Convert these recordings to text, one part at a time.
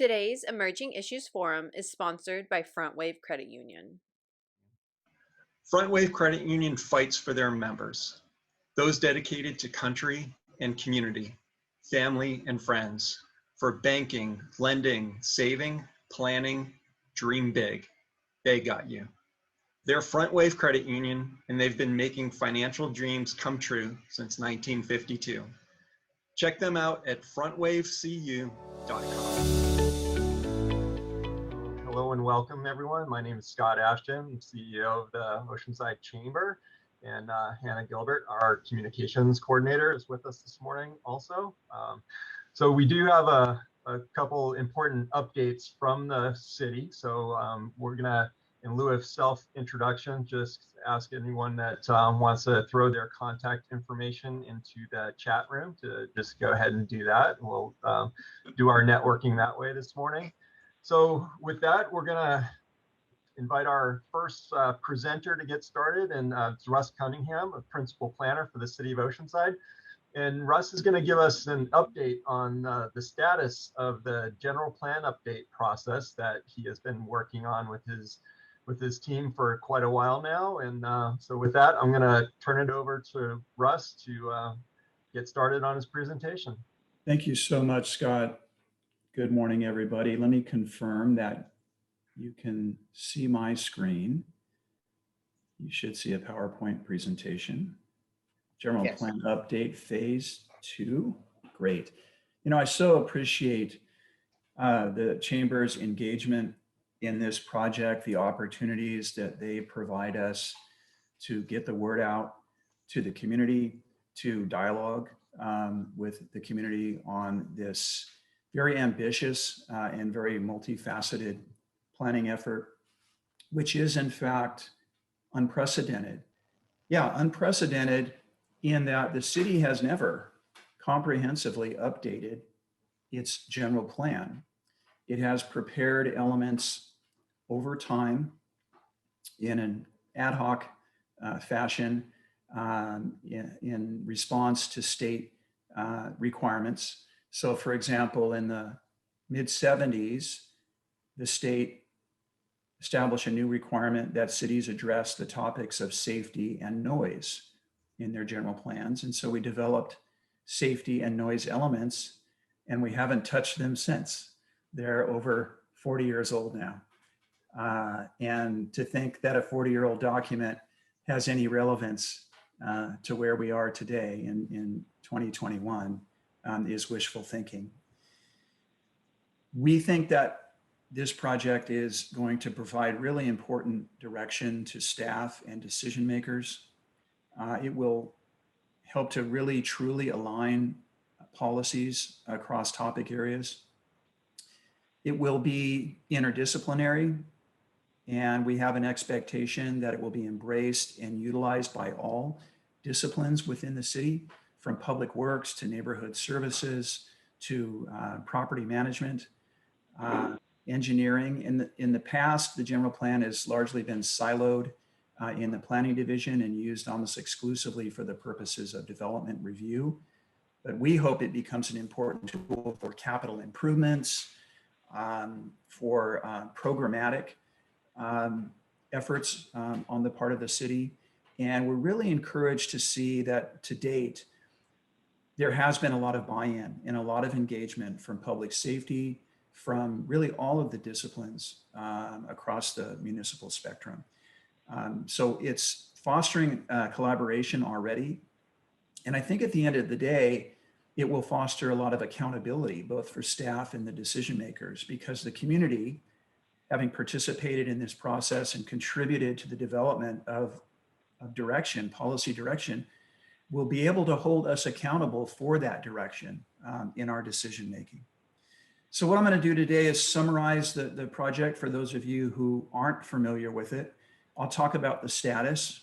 Today's Emerging Issues Forum is sponsored by Front Wave Credit Union. Front Wave Credit Union fights for their members, those dedicated to country and community, family and friends, for banking, lending, saving, planning, dream big. They got you. They're Front Wave Credit Union, and they've been making financial dreams come true since 1952. Check them out at frontwavecu.com. Hello and welcome, everyone. My name is Scott Ashton, CEO of the Oceanside Chamber, and Hannah Gilbert, our communications coordinator, is with us this morning also. So we do have a couple important updates from the city. So we're gonna, in lieu of self-introduction, just ask anyone that wants to throw their contact information into the chat room to just go ahead and do that. We'll do our networking that way this morning. So with that, we're gonna invite our first presenter to get started, and it's Russ Cunningham, a principal planner for the City of Oceanside. And Russ is gonna give us an update on the status of the general plan update process that he has been working on with his team for quite a while now. And so with that, I'm gonna turn it over to Russ to get started on his presentation. Thank you so much, Scott. Good morning, everybody. Let me confirm that you can see my screen. You should see a PowerPoint presentation. General Plan Update Phase 2. Great. You know, I so appreciate the Chamber's engagement in this project, the opportunities that they provide us to get the word out to the community, to dialogue with the community on this very ambitious and very multifaceted planning effort, which is in fact unprecedented. Yeah, unprecedented in that the city has never comprehensively updated its general plan. It has prepared elements over time in an ad hoc fashion in response to state requirements. So for example, in the mid-70s, the state established a new requirement that cities address the topics of safety and noise in their general plans. And so we developed safety and noise elements, and we haven't touched them since. They're over 40 years old now. And to think that a 40-year-old document has any relevance to where we are today in 2021 is wishful thinking. We think that this project is going to provide really important direction to staff and decision makers. It will help to really truly align policies across topic areas. It will be interdisciplinary, and we have an expectation that it will be embraced and utilized by all disciplines within the city, from public works to neighborhood services to property management, engineering. In the past, the general plan has largely been siloed in the planning division and used almost exclusively for the purposes of development review. But we hope it becomes an important tool for capital improvements, for programmatic efforts on the part of the city. And we're really encouraged to see that to date, there has been a lot of buy-in and a lot of engagement from public safety, from really all of the disciplines across the municipal spectrum. So it's fostering collaboration already. And I think at the end of the day, it will foster a lot of accountability, both for staff and the decision makers, because the community, having participated in this process and contributed to the development of direction, policy direction, will be able to hold us accountable for that direction in our decision making. So what I'm going to do today is summarize the project for those of you who aren't familiar with it. I'll talk about the status,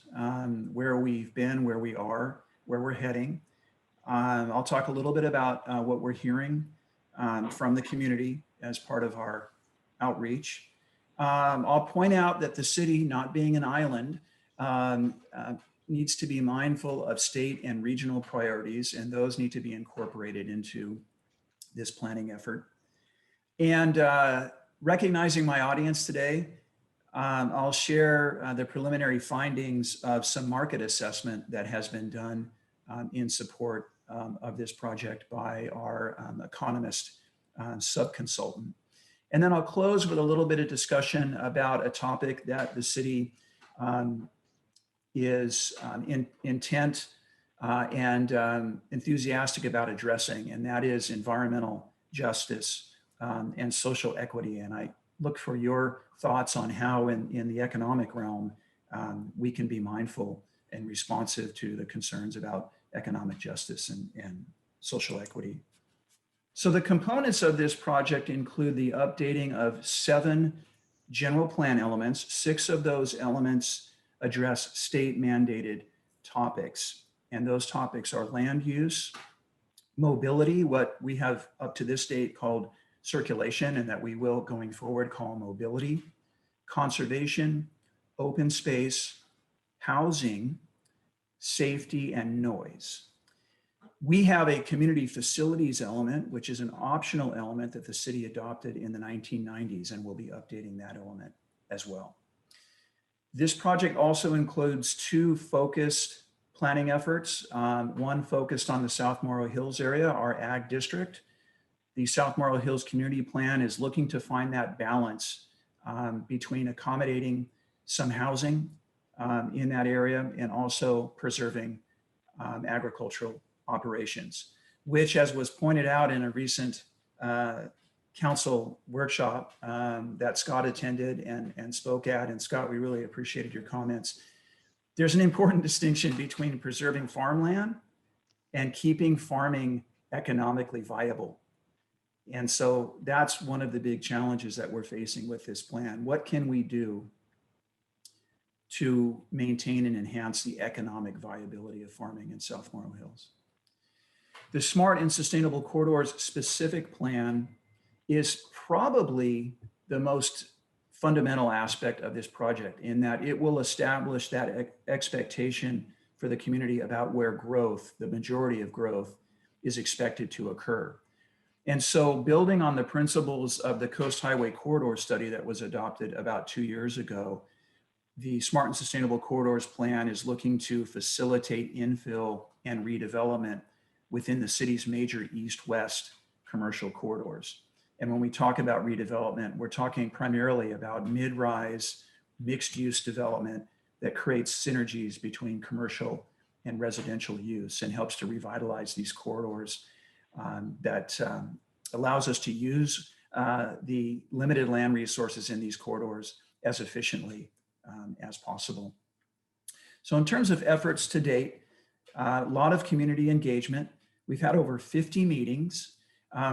where we've been, where we are, where we're heading. I'll talk a little bit about what we're hearing from the community as part of our outreach. I'll point out that the city, not being an island, needs to be mindful of state and regional priorities, and those need to be incorporated into this planning effort. And recognizing my audience today, I'll share the preliminary findings of some market assessment that has been done in support of this project by our economist subconsultant. And then I'll close with a little bit of discussion about a topic that the city is intent and enthusiastic about addressing, and that is environmental justice and social equity. And I look for your thoughts on how in the economic realm we can be mindful and responsive to the concerns about economic justice and social equity. So the components of this project include the updating of 7 general plan elements. 6 of those elements address state mandated topics. And those topics are land use, mobility, what we have up to this date called circulation, and that we will going forward call mobility, conservation, open space, housing, safety, and noise. We have a community facilities element, which is an optional element that the city adopted in the 1990s, and we'll be updating that element as well. This project also includes 2 focused planning efforts, one focused on the South Morro Hills area, our ag district. The South Morro Hills Community Plan is looking to find that balance between accommodating some housing in that area and also preserving agricultural operations, which, as was pointed out in a recent council workshop that Scott attended and spoke at, and Scott, we really appreciated your comments. There's an important distinction between preserving farmland and keeping farming economically viable. And so that's one of the big challenges that we're facing with this plan. What can we do to maintain and enhance the economic viability of farming in South Morro Hills? The Smart and Sustainable Corridors specific plan is probably the most fundamental aspect of this project, in that it will establish that expectation for the community about where growth, the majority of growth, is expected to occur. And so, building on the principles of the Coast Highway Corridor study that was adopted about 2 years ago, the Smart and Sustainable Corridors plan is looking to facilitate infill and redevelopment within the city's major east-west commercial corridors. And when we talk about redevelopment, we're talking primarily about mid-rise, mixed-use development that creates synergies between commercial and residential use and helps to revitalize these corridors that allows us to use the limited land resources in these corridors as efficiently as possible. So in terms of efforts to date, a lot of community engagement. We've had over 50 meetings.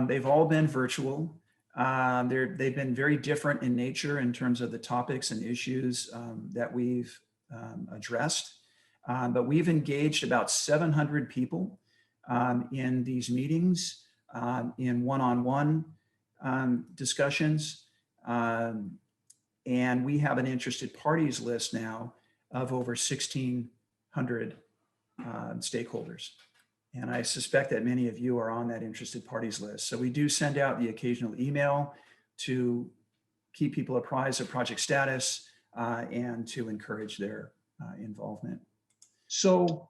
They've all been virtual. They've been very different in nature in terms of the topics and issues that we've addressed. But we've engaged about 700 people in these meetings, in one-on-one discussions. And we have an interested parties list now of over 1,600 stakeholders. And I suspect that many of you are on that interested parties list. So we do send out the occasional email to keep people apprised of project status and to encourage their involvement. So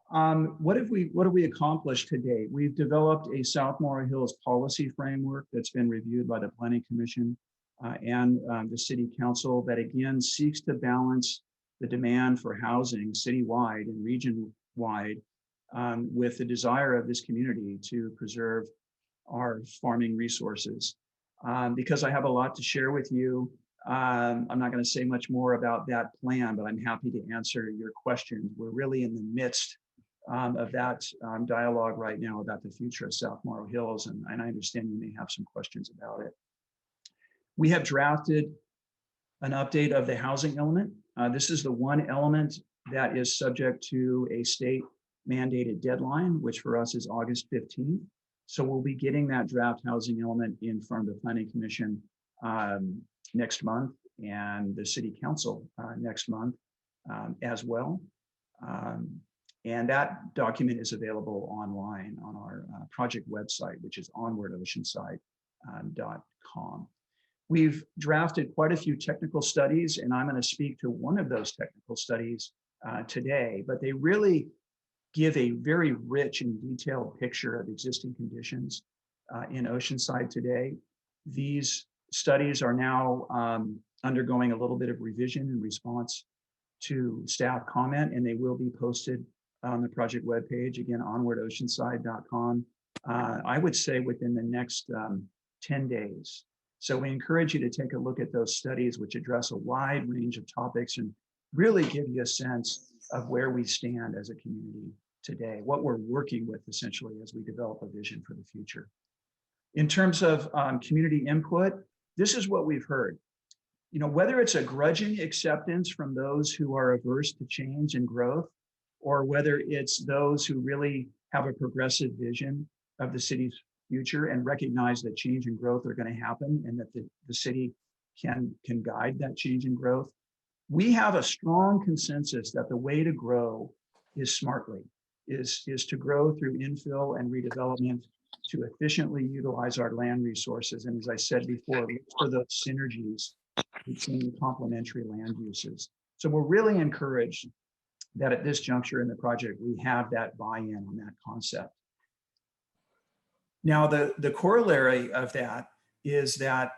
what have we accomplished to date? We've developed a South Morro Hills policy framework that's been reviewed by the Planning Commission and the City Council, that again seeks to balance the demand for housing citywide and region-wide with the desire of this community to preserve our farming resources. Because I have a lot to share with you, I'm not going to say much more about that plan, but I'm happy to answer your questions. We're really in the midst of that dialogue right now about the future of South Morro Hills, and I understand you may have some questions about it. We have drafted an update of the housing element. This is the one element that is subject to a state mandated deadline, which for us is August 15th. So we'll be getting that draft housing element in front of the Planning Commission next month, and the City Council next month as well. And that document is available online on our project website, which is onwardoceanside.com. We've drafted quite a few technical studies, and I'm going to speak to one of those technical studies today, but they really give a very rich and detailed picture of existing conditions in Oceanside today. These studies are now undergoing a little bit of revision in response to staff comment, and they will be posted on the project webpage, again, onwardoceanside.com, I would say within the next 10 days. So we encourage you to take a look at those studies, which address a wide range of topics and really give you a sense of where we stand as a community today, what we're working with essentially as we develop a vision for the future. In terms of community input, this is what we've heard. You know, whether it's a grudging acceptance from those who are averse to change and growth, or whether it's those who really have a progressive vision of the city's future and recognize that change and growth are going to happen and that the city can guide that change and growth. We have a strong consensus that the way to grow is smartly, is to grow through infill and redevelopment to efficiently utilize our land resources. And as I said before, look for those synergies between complementary land uses. So we're really encouraged that at this juncture in the project, we have that buy-in on that concept. Now, the corollary of that is that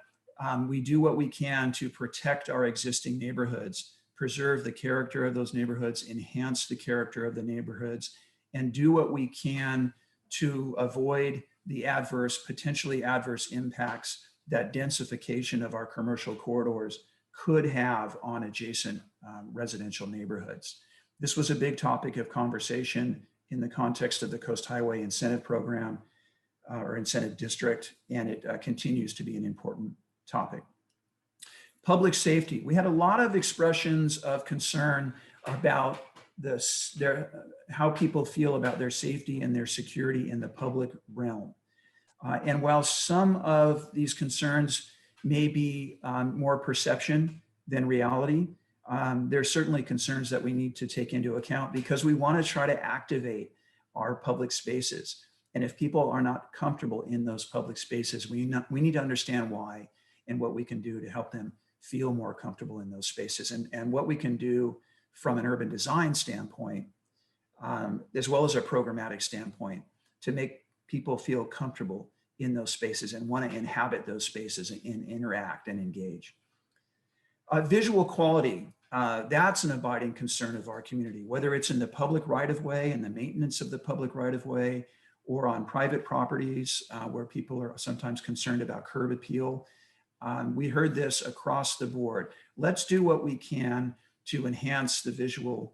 we do what we can to protect our existing neighborhoods, preserve the character of those neighborhoods, enhance the character of the neighborhoods, and do what we can to avoid the potentially adverse impacts that densification of our commercial corridors could have on adjacent residential neighborhoods. This was a big topic of conversation in the context of the Coast Highway Incentive Program or Incentive District, and it continues to be an important topic. Public safety. We had a lot of expressions of concern about how people feel about their safety and their security in the public realm. And while some of these concerns may be more perception than reality, there's certainly concerns that we need to take into account because we want to try to activate our public spaces. And if people are not comfortable in those public spaces, we need to understand why and what we can do to help them feel more comfortable in those spaces, and what we can do from an urban design standpoint, as well as a programmatic standpoint, to make people feel comfortable in those spaces and want to inhabit those spaces and interact and engage. Visual quality, that's an abiding concern of our community, whether it's in the public right-of-way and the maintenance of the public right-of-way, or on private properties where people are sometimes concerned about curb appeal. We heard this across the board. Let's do what we can to enhance the visual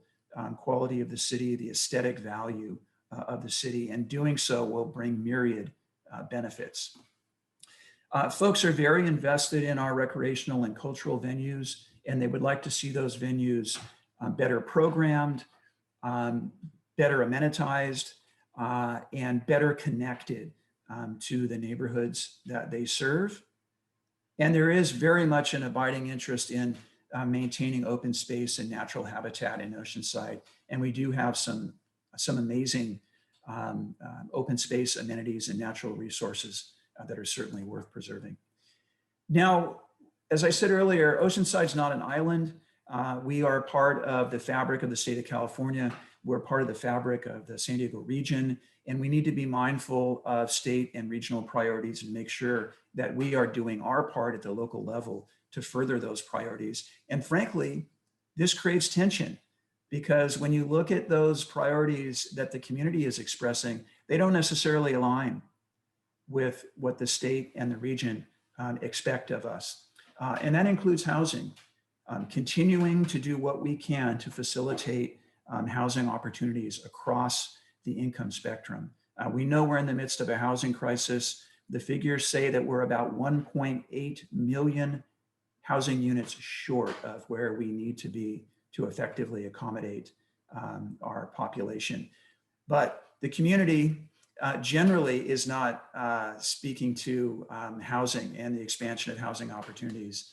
quality of the city, the aesthetic value of the city, and doing so will bring myriad benefits. Folks are very invested in our recreational and cultural venues, and they would like to see those venues better programmed, better amenitized, and better connected to the neighborhoods that they serve. And there is very much an abiding interest in maintaining open space and natural habitat in Oceanside. And we do have some amazing open space amenities and natural resources that are certainly worth preserving. Now, as I said earlier, Oceanside's not an island. We are part of the fabric of the state of California. We're part of the fabric of the San Diego region, and we need to be mindful of state and regional priorities and make sure that we are doing our part at the local level to further those priorities. And frankly, this creates tension because when you look at those priorities that the community is expressing, they don't necessarily align with what the state and the region expect of us. And that includes housing, continuing to do what we can to facilitate housing opportunities across the income spectrum. We know we're in the midst of a housing crisis. The figures say that we're about 1.8 million housing units short of where we need to be to effectively accommodate our population. But the community generally is not speaking to housing and the expansion of housing opportunities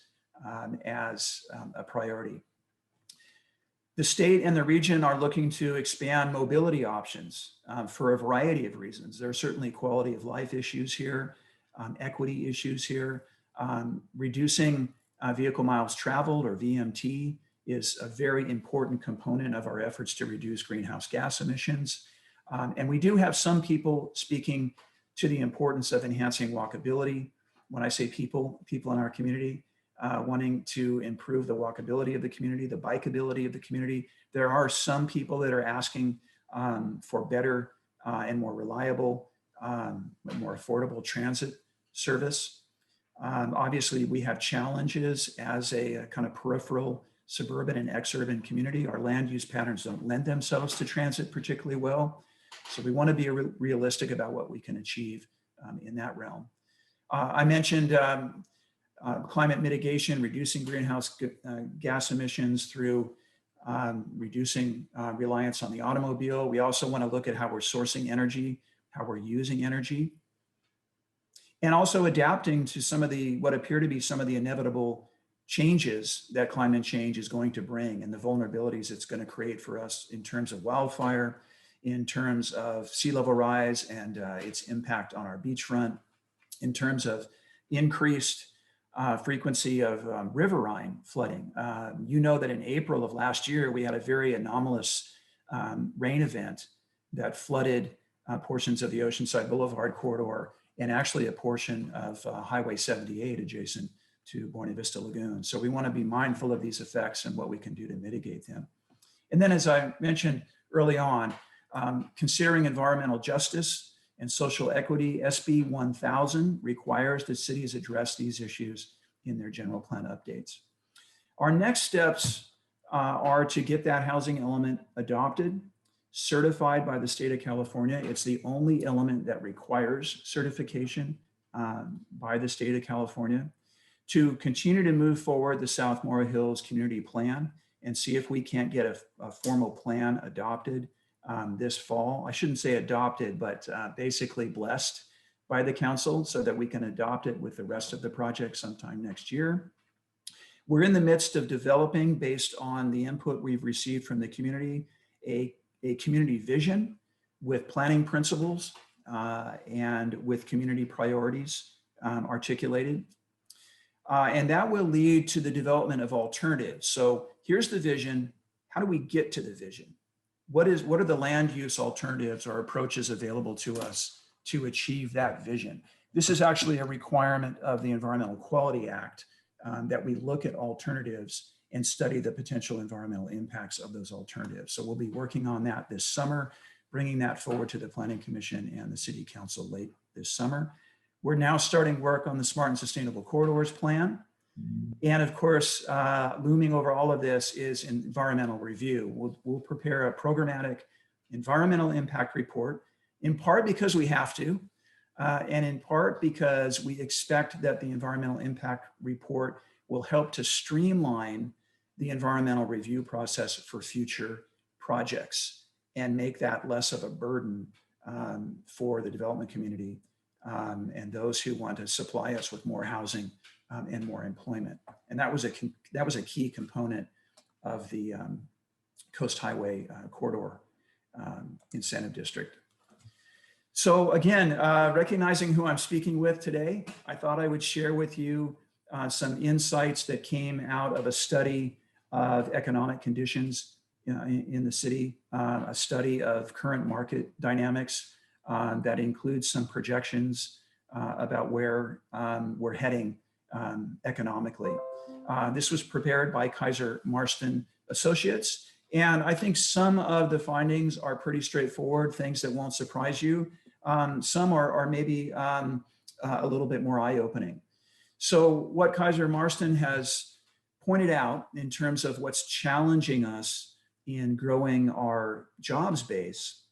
as a priority. The state and the region are looking to expand mobility options for a variety of reasons. There are certainly quality of life issues here, equity issues here, Reducing vehicle miles traveled, or VMT, is a very important component of our efforts to reduce greenhouse gas emissions. And we do have some people speaking to the importance of enhancing walkability. When I say people in our community, wanting to improve the walkability of the community, the bikeability of the community. There are some people that are asking for better and more reliable, more affordable transit service. Obviously, we have challenges as a kind of peripheral suburban and exurban community. Our land use patterns don't lend themselves to transit particularly well. So we want to be realistic about what we can achieve in that realm. I mentioned climate mitigation, reducing greenhouse gas emissions through reducing reliance on the automobile. We also want to look at how we're sourcing energy, how we're using energy, and also adapting to some of the, what appear to be some of the inevitable changes that climate change is going to bring and the vulnerabilities it's going to create for us in terms of wildfire, in terms of sea level rise and its impact on our beachfront, in terms of increased frequency of riverine flooding. You know that in April of last year, we had a very anomalous rain event that flooded portions of the Oceanside Boulevard corridor and actually a portion of Highway 78 adjacent to Buena Vista Lagoon. So we want to be mindful of these effects and what we can do to mitigate them. And then, as I mentioned early on, considering environmental justice and social equity, SB 1000 requires that cities address these issues in their general plan updates. Our next steps are to get that housing element adopted, certified by the state of California. It's the only element that requires certification by the state of California. To continue to move forward the South Morro Hills Community Plan and see if we can't get a formal plan adopted this fall. I shouldn't say adopted, but basically blessed by the council so that we can adopt it with the rest of the project sometime next year. We're in the midst of developing, based on the input we've received from the community, a community vision with planning principles and with community priorities articulated. And that will lead to the development of alternatives. So here's the vision. How do we get to the vision? What are the land use alternatives or approaches available to us to achieve that vision? This is actually a requirement of the Environmental Quality Act that we look at alternatives and study the potential environmental impacts of those alternatives. So we'll be working on that this summer, bringing that forward to the Planning Commission and the City Council late this summer. We're now starting work on the Smart and Sustainable Corridors Plan. And of course, looming over all of this is environmental review. We'll prepare a programmatic environmental impact report, in part because we have to, and in part because we expect that the environmental impact report will help to streamline the environmental review process for future projects and make that less of a burden for the development community and those who want to supply us with more housing and more employment. And that was a key component of the Coast Highway Corridor Incentive District. So again, recognizing who I'm speaking with today, I thought I would share with you some insights that came out of a study of economic conditions in the city, a study of current market dynamics that includes some projections about where we're heading economically. This was prepared by Kaiser Marston Associates. And I think some of the findings are pretty straightforward, things that won't surprise you. Some are maybe a little bit more eye-opening. So what Kaiser Marston has pointed out in terms of what's challenging us in growing our jobs base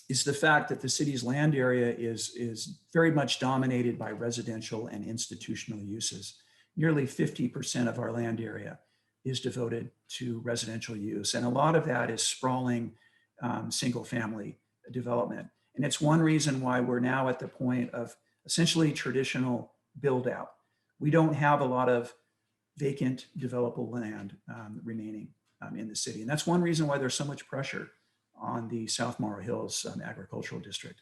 is the fact that the city's land area is very much dominated by residential and institutional uses. Nearly 50% of our land area is devoted to residential use. And a lot of that is sprawling single family development. And it's one reason why we're now at the point of essentially traditional build out. We don't have a lot of vacant developable land remaining in the city. And that's one reason why there's so much pressure on the South Morro Hills agricultural district,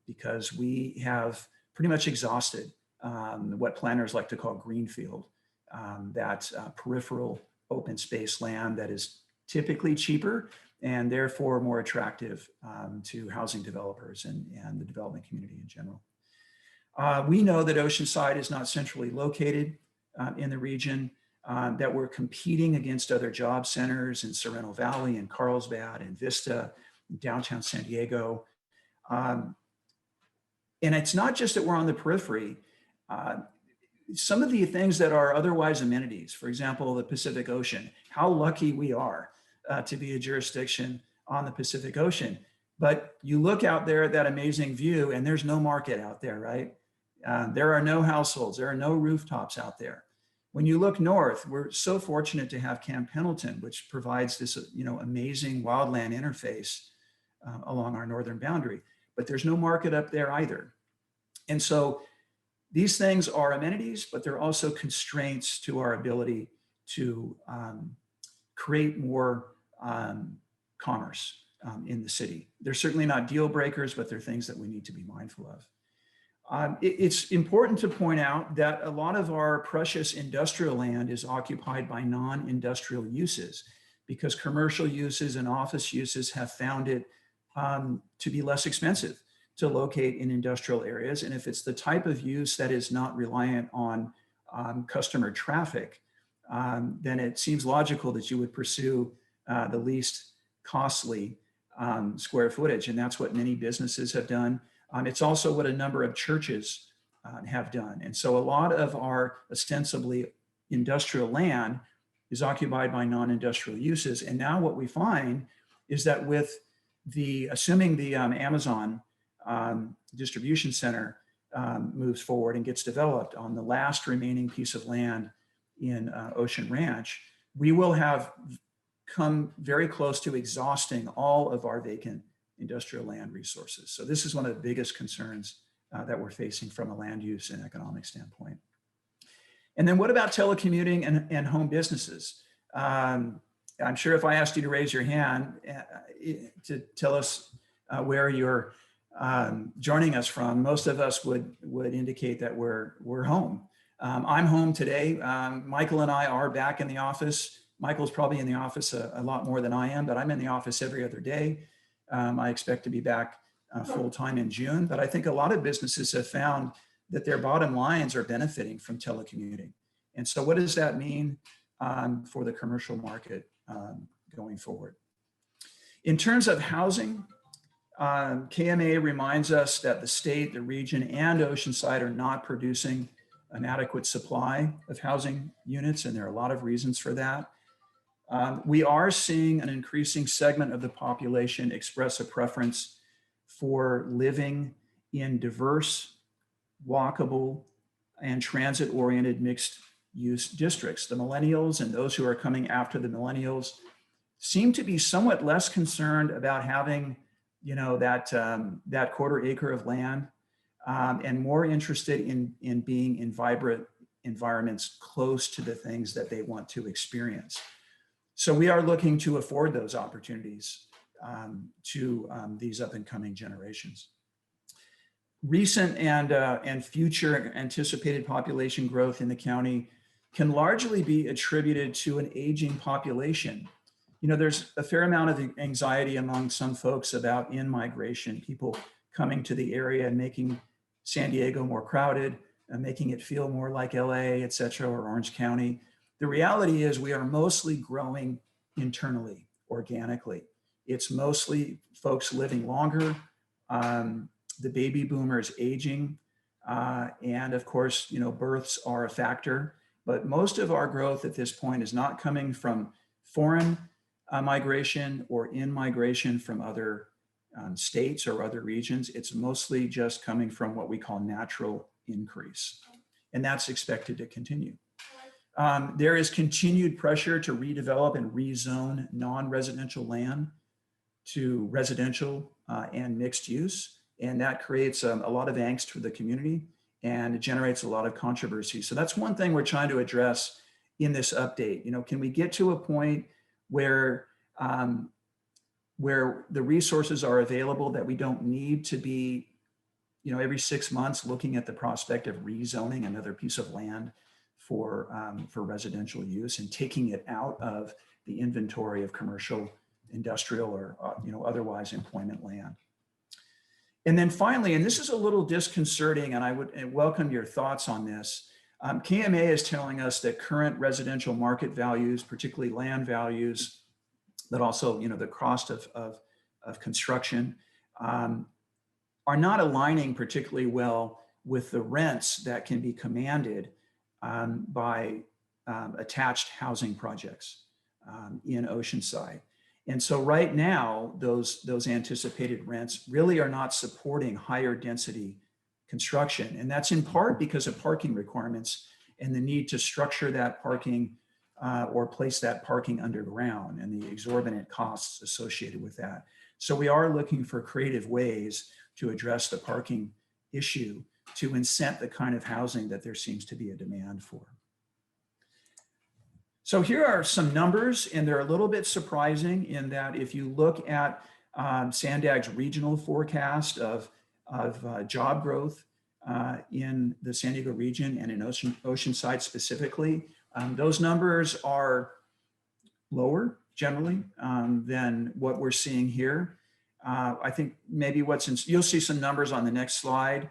because we have pretty much exhausted what planners like to call greenfield, that peripheral open space land that is typically cheaper and therefore more attractive to housing developers and the development community in general. We know that Oceanside is not centrally located in the region, that we're competing against other job centers in Sorrento Valley and Carlsbad and Vista, downtown San Diego. And it's not just that we're on the periphery. Some of the things that are otherwise amenities, for example, the Pacific Ocean, how lucky we are to be a jurisdiction on the Pacific Ocean. But you look out there at that amazing view and there's no market out there, right? There are no households, there are no rooftops out there. When you look north, we're so fortunate to have Camp Pendleton, which provides this amazing wildland interface along our northern boundary, but there's no market up there either. And so these things are amenities, but they're also constraints to our ability to create more commerce in the city. They're certainly not deal breakers, but they're things that we need to be mindful of. It's important to point out that a lot of our precious industrial land is occupied by non-industrial uses because commercial uses and office uses have found it to be less expensive to locate in industrial areas. And if it's the type of use that is not reliant on customer traffic, then it seems logical that you would pursue the least costly square footage. And that's what many businesses have done. It's also what a number of churches have done. And so a lot of our ostensibly industrial land is occupied by non-industrial uses. And now what we find is that with assuming the Amazon distribution center moves forward and gets developed on the last remaining piece of land in Ocean Ranch, we will have come very close to exhausting all of our vacant industrial land resources. So this is one of the biggest concerns that we're facing from a land use and economic standpoint. And then what about telecommuting and home businesses? I'm sure if I asked you to raise your hand to tell us where you're joining us from, most of us would indicate that we're home. I'm home today. Michael and I are back in the office. Michael's probably in the office a lot more than I am, but I'm in the office every other day. I expect to be back full-time in June, but I think a lot of businesses have found that their bottom lines are benefiting from telecommuting. And so what does that mean for the commercial market going forward? In terms of housing, KMA reminds us that the state, the region, and Oceanside are not producing an adequate supply of housing units, and there are a lot of reasons for that. We are seeing an increasing segment of the population express a preference for living in diverse, walkable, and transit-oriented mixed-use districts. The millennials and those who are coming after the millennials seem to be somewhat less concerned about having, that quarter acre of land, and more interested in being in vibrant environments close to the things that they want to experience. So we are looking to afford those opportunities to these up and coming generations. Recent and future anticipated population growth in the county can largely be attributed to an aging population. There's a fair amount of anxiety among some folks about in-migration, people coming to the area and making San Diego more crowded, and making it feel more like LA, et cetera, or Orange County. The reality is we are mostly growing internally, organically. It's mostly folks living longer, the baby boomers aging, and of course, births are a factor. But most of our growth at this point is not coming from foreign migration or in-migration from other states or other regions. It's mostly just coming from what we call natural increase. And that's expected to continue. There is continued pressure to redevelop and rezone non-residential land to residential and mixed use. And that creates a lot of angst for the community, and it generates a lot of controversy. So that's one thing we're trying to address in this update. Can we get to a point where the resources are available that we don't need to be every 6 months looking at the prospect of rezoning another piece of land for residential use and taking it out of the inventory of commercial, industrial, or otherwise employment land. And then finally, and this is a little disconcerting, and I would welcome your thoughts on this. KMA is telling us that current residential market values, particularly land values, but also the cost of construction, are not aligning particularly well with the rents that can be commanded by attached housing projects in Oceanside. And so right now, those anticipated rents really are not supporting higher density construction. And that's in part because of parking requirements and the need to structure that parking or place that parking underground and the exorbitant costs associated with that. So we are looking for creative ways to address the parking issue to incent the kind of housing that there seems to be a demand for. So here are some numbers, and they're a little bit surprising in that if you look at Sandag's regional forecast of job growth in the San Diego region and in Oceanside specifically, those numbers are lower generally than what we're seeing here. I think maybe you'll see some numbers on the next slide.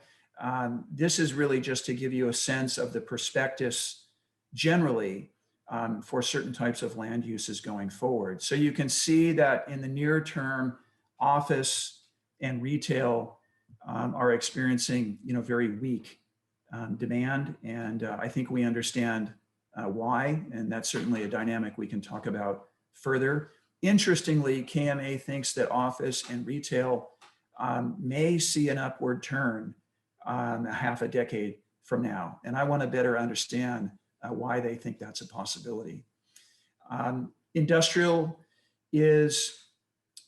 This is really just to give you a sense of the prospectus generally for certain types of land uses going forward. So you can see that in the near term, office and retail are experiencing very weak demand. And I think we understand why, and that's certainly a dynamic we can talk about further. Interestingly, KMA thinks that office and retail may see an upward turn a half a decade from now. And I want to better understand why they think that's a possibility. Industrial is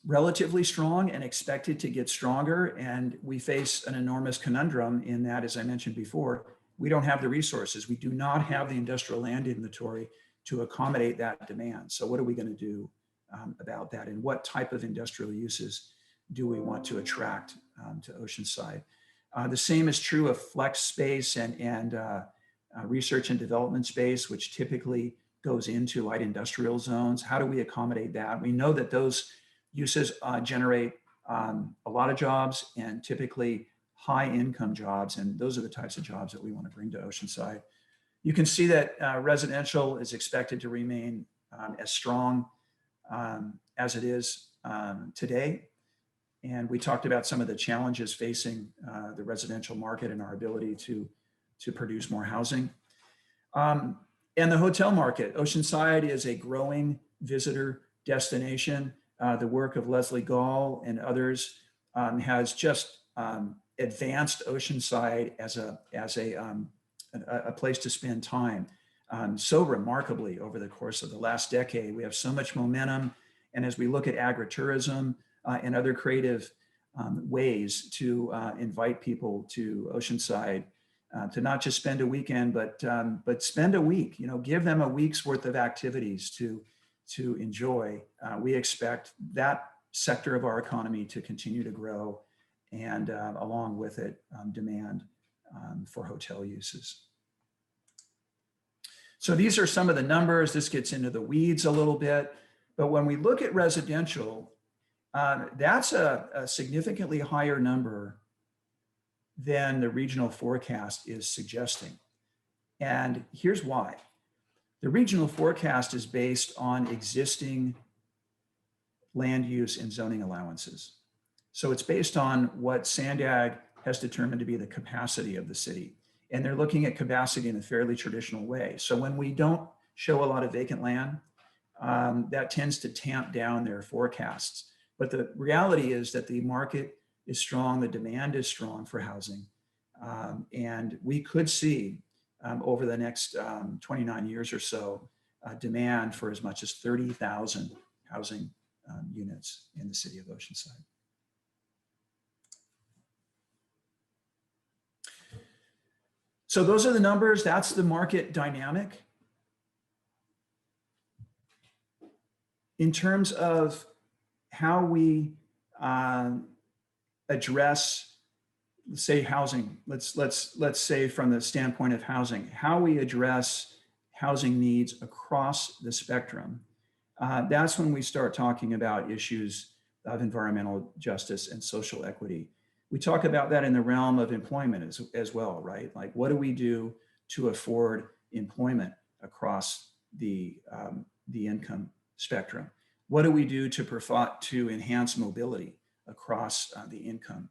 relatively strong and expected to get stronger. And we face an enormous conundrum in that, as I mentioned before, we don't have the resources. We do not have the industrial land inventory to accommodate that demand. So what are we going to do about that? And what type of industrial uses do we want to attract to Oceanside? The same is true of flex space and research and development space, which typically goes into light industrial zones. How do we accommodate that? We know that those uses generate a lot of jobs and typically high income jobs. And those are the types of jobs that we want to bring to Oceanside. You can see that residential is expected to remain as strong as it is today. And we talked about some of the challenges facing the residential market and our ability to produce more housing. And the hotel market. Oceanside is a growing visitor destination. The work of Leslie Gall and others has just advanced Oceanside as a place to spend time so remarkably over the course of the last decade. We have so much momentum. And as we look at agritourism and other creative ways to invite people to Oceanside, to not just spend a weekend, but spend a week, give them a week's worth of activities to enjoy. We expect that sector of our economy to continue to grow, and along with it, demand for hotel uses. So these are some of the numbers. This gets into the weeds a little bit, but when we look at residential, that's a significantly higher number than the regional forecast is suggesting. And here's why. The regional forecast is based on existing land use and zoning allowances. So it's based on what Sandag has determined to be the capacity of the city. And they're looking at capacity in a fairly traditional way. So when we don't show a lot of vacant land, that tends to tamp down their forecasts. But the reality is that the market is strong, the demand is strong for housing. And we could see over the next 29 years or so, demand for as much as 30,000 housing units in the city of Oceanside. So those are the numbers. That's the market dynamic. In terms of how we address say housing, let's say from the standpoint of housing, how we address housing needs across the spectrum, that's when we start talking about issues of environmental justice and social equity. We talk about that in the realm of employment as well, right? Like, what do we do to afford employment across the income spectrum? What do we do to enhance mobility across the income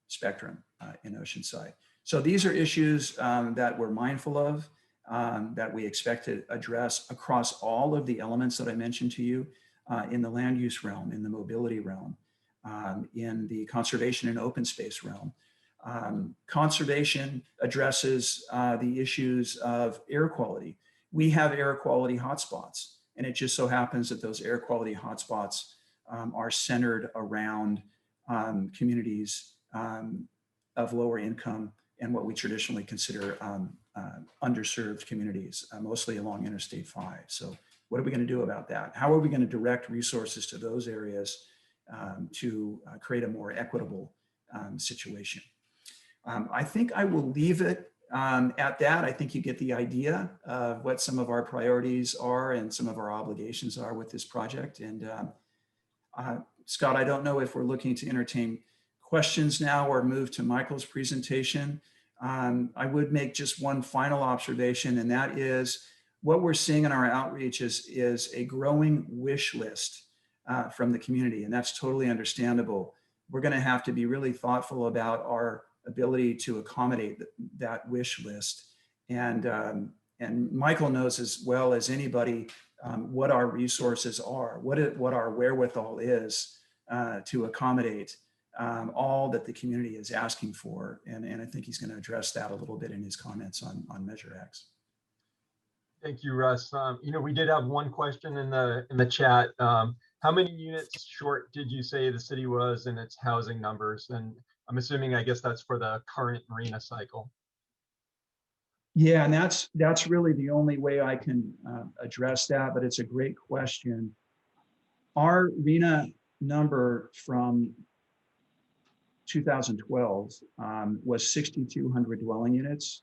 spectrum in Oceanside? So these are issues that we're mindful of, that we expect to address across all of the elements that I mentioned to you in the land use realm, in the mobility realm, in the conservation and open space realm. Conservation addresses the issues of air quality. We have air quality hotspots, and it just so happens that those air quality hotspots are centered around communities of lower income and what we traditionally consider underserved communities, mostly along Interstate 5. So what are we going to do about that? How are we going to direct resources to those areas to create a more equitable situation? I think I will leave it at that. I think you get the idea of what some of our priorities are and some of our obligations are with this project. And Scott, I don't know if we're looking to entertain questions now or move to Michael's presentation. I would make just one final observation, and that is what we're seeing in our outreach is a growing wish list from the community, and that's totally understandable. We're going to have to be really thoughtful about our ability to accommodate that wish list. And Michael knows as well as anybody what our resources are, what our wherewithal is to accommodate all that the community is asking for. And I think he's going to address that a little bit in his comments on Measure X. Thank you, Russ. We did have one question in the chat. How many units short did you say the city was in its housing numbers? And I'm assuming, I guess that's for the current marina cycle. Yeah, and that's really the only way I can address that, but it's a great question. Our RENA number from 2012 was 6,200 dwelling units.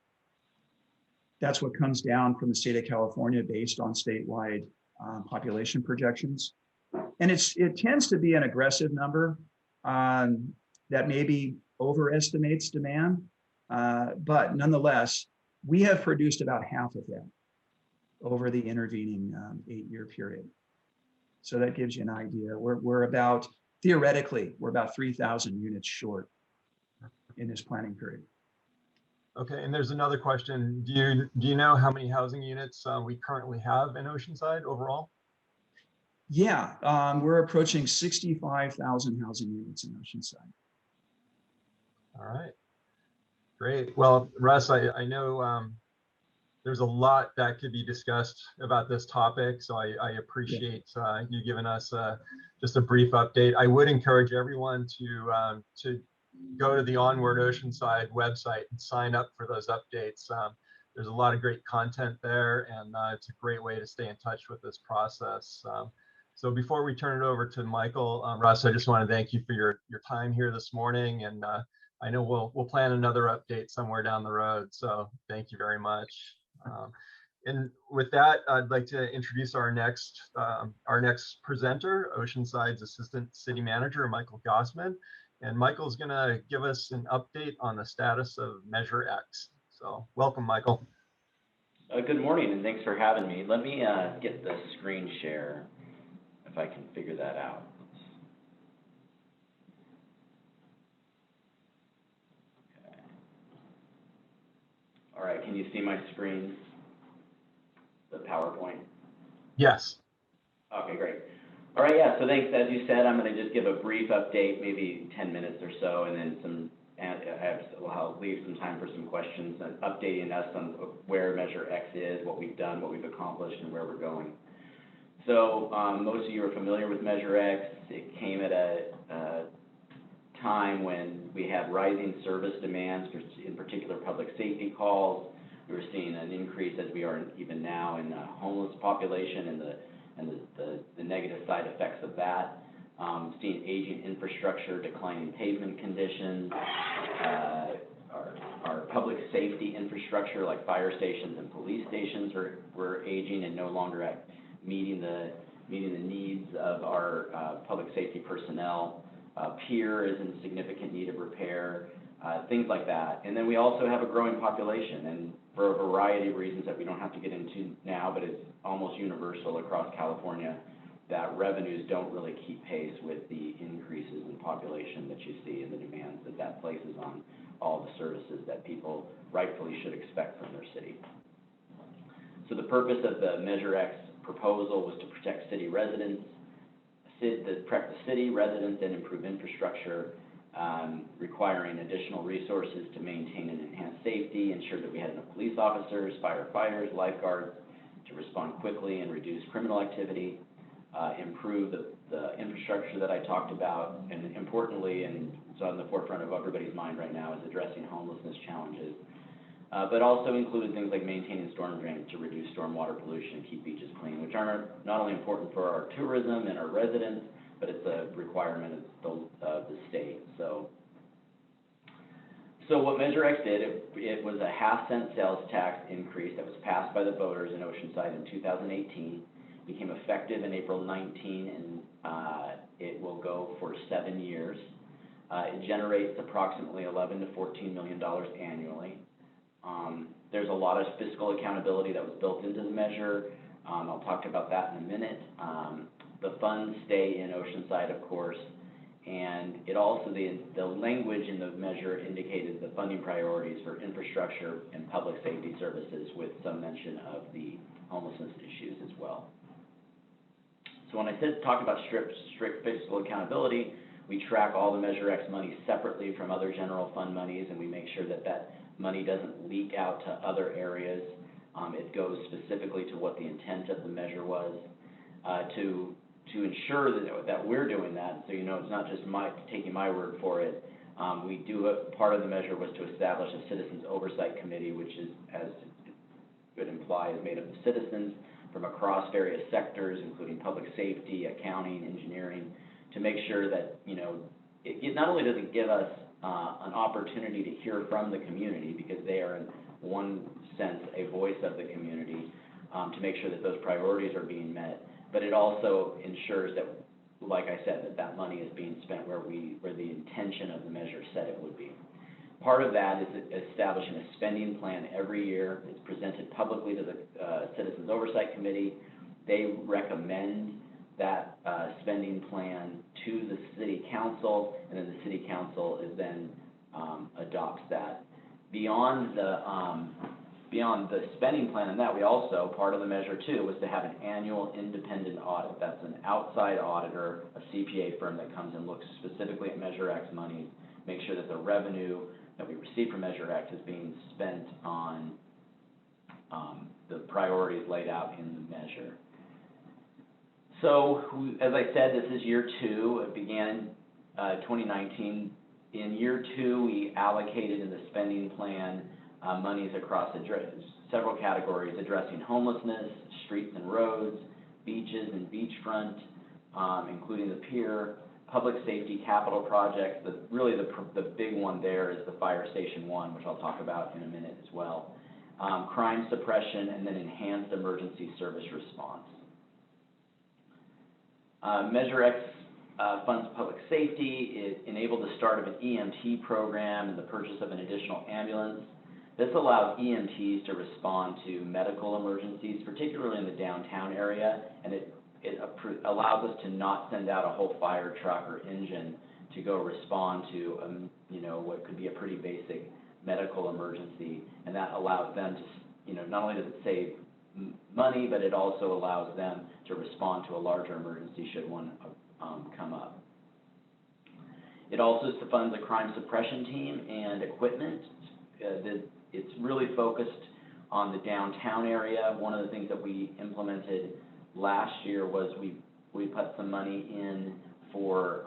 That's what comes down from the state of California based on statewide population projections. And it tends to be an aggressive number that maybe overestimates demand, but nonetheless, we have produced about half of that over the intervening 8-year period. So that gives you an idea. We're about, theoretically, we're about 3,000 units short in this planning period. Okay, and there's another question. Do you know how many housing units we currently have in Oceanside overall? Yeah, we're approaching 65,000 housing units in Oceanside. All right, great. Well, Russ, I know there's a lot that could be discussed about this topic, so I appreciate you giving us just a brief update. I would encourage everyone to go to the Onward Oceanside website and sign up for those updates. There's a lot of great content there, and it's a great way to stay in touch with this process. So before we turn it over to Michael, Russ, I just want to thank you for your time here this morning, and I know we'll plan another update somewhere down the road. So thank you very much. And with that, I'd like to introduce our next presenter, Oceanside's Assistant City Manager, Michael Gossman. And Michael's going to give us an update on the status of Measure X. So welcome, Michael. Good morning, and thanks for having me. Let me get the screen share, if I can figure that out. Okay. All right, can you see my screen, the PowerPoint? Yes. Okay, great. All right, yeah, so thanks. As you said, I'm going to just give a brief update, maybe 10 minutes or so, and then I'll leave some time for some questions, and updating us on where Measure X is, what we've done, what we've accomplished, and where we're going. So most of you are familiar with Measure X. It came at a time when we had rising service demands, in particular public safety calls. We were seeing an increase, as we are even now, in the homeless population and the negative side effects of that. Seeing aging infrastructure, declining pavement conditions, our public safety infrastructure like fire stations and police stations were aging and no longer meeting the needs of our public safety personnel. Pier is in significant need of repair, things like that. And then we also have a growing population, and for a variety of reasons that we don't have to get into now, but it's almost universal across California, that revenues don't really keep pace with the increases in population that you see and the demands that places on all the services that people rightfully should expect from their city. So the purpose of the Measure X proposal was to protect city residents, protect the city residents and improve infrastructure, requiring additional resources to maintain and enhance safety, ensure that we had enough police officers, firefighters, lifeguards to respond quickly and reduce criminal activity, improve the infrastructure that I talked about, and importantly, and it's on the forefront of everybody's mind right now, is addressing homelessness challenges, but also included things like maintaining storm drains to reduce stormwater pollution and keep beaches clean, which are not only important for our tourism and our residents, but it's a requirement of the state. So what Measure X did, it was a half-cent sales tax increase that was passed by the voters in Oceanside in 2018, became effective in April 19, and it will go for 7 years. It generates approximately $11 to $14 million annually. There's a lot of fiscal accountability that was built into the measure. I'll talk about that in a minute. The funds stay in Oceanside, of course, and it also, the language in the measure indicated the funding priorities for infrastructure and public safety services, with some mention of the homelessness issues as well. So when I talk about strict fiscal accountability, we track all the Measure X money separately from other general fund monies, and we make sure that that money doesn't leak out to other areas. It goes specifically to what the intent of the measure was, to ensure that we're doing that. So, it's not just taking my word for it. Part of the measure was to establish a Citizens Oversight Committee, which is, as it implies, made up of citizens from across various sectors, including public safety, accounting, engineering, to make sure that, it not only does it give us an opportunity to hear from the community, because they are in one sense a voice of the community, to make sure that those priorities are being met, but it also ensures that, like I said, that money is being spent where the intention of the measure said it would be. Part of that is establishing a spending plan every year. It's presented publicly to the Citizens Oversight Committee. They recommend that spending plan to the City Council, and then the City Council then adopts that. Beyond the spending plan and that, we also, part of the measure too, was to have an annual independent audit. That's an outside auditor, a CPA firm that comes and looks specifically at Measure X money, make sure that the revenue that we receive from Measure X is being spent on the priorities laid out in the measure. So, as I said, this is year 2. It began in 2019. In year 2, we allocated in the spending plan monies across several categories, addressing homelessness, streets and roads, beaches and beachfront, including the pier, public safety capital projects. Really the big one there is the Fire Station 1, which I'll talk about in a minute as well. Crime suppression, and then enhanced emergency service response. Measure X funds public safety. It enabled the start of an EMT program and the purchase of an additional ambulance. This allows EMTs to respond to medical emergencies, particularly in the downtown area, and it allows us to not send out a whole fire truck or engine to go respond to what could be a pretty basic medical emergency, and that allows them to, not only does it save money, but it also allows them to respond to a larger emergency should one come up. It also funds a crime suppression team and equipment. It's really focused on the downtown area. One of the things that we implemented last year was we put some money in for,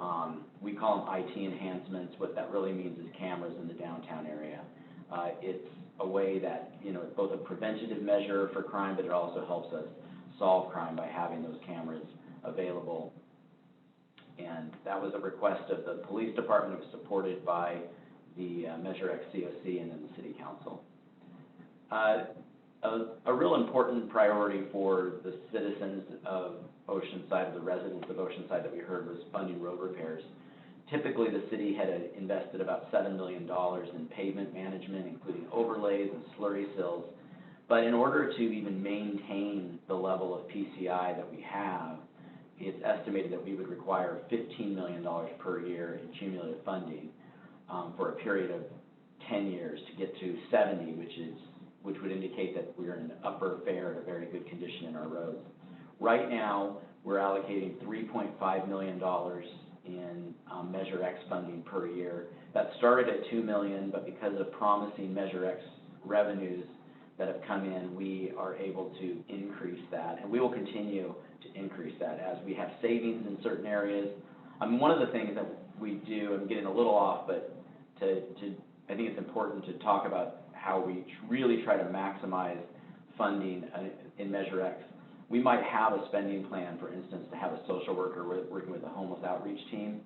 we call them IT enhancements. What that really means is cameras in the downtown area. It's a way that, it's both a preventative measure for crime, but it also helps us solve crime by having those cameras available. And that was a request of the police department. It was supported by the Measure X COC and then the city council. A real important priority for the citizens of Oceanside, the residents of Oceanside that we heard, was funding road repairs. Typically, the city had invested about $7 million in pavement management, including overlays and slurry sills. But in order to even maintain the level of PCI that we have, it's estimated that we would require $15 million per year in cumulative funding for a period of 10 years to get to 70, which would indicate that we're in upper fair at a very good condition in our roads. Right now, we're allocating $3.5 million in Measure X funding per year. That started at $2 million, but because of promising Measure X revenues that have come in, we are able to increase that, and we will continue to increase that as we have savings in certain areas. One of the things that we do, I'm getting a little off, but I think it's important to talk about how we really try to maximize funding in Measure X. We might have a spending plan, for instance, to have a social worker working with a homeless outreach team,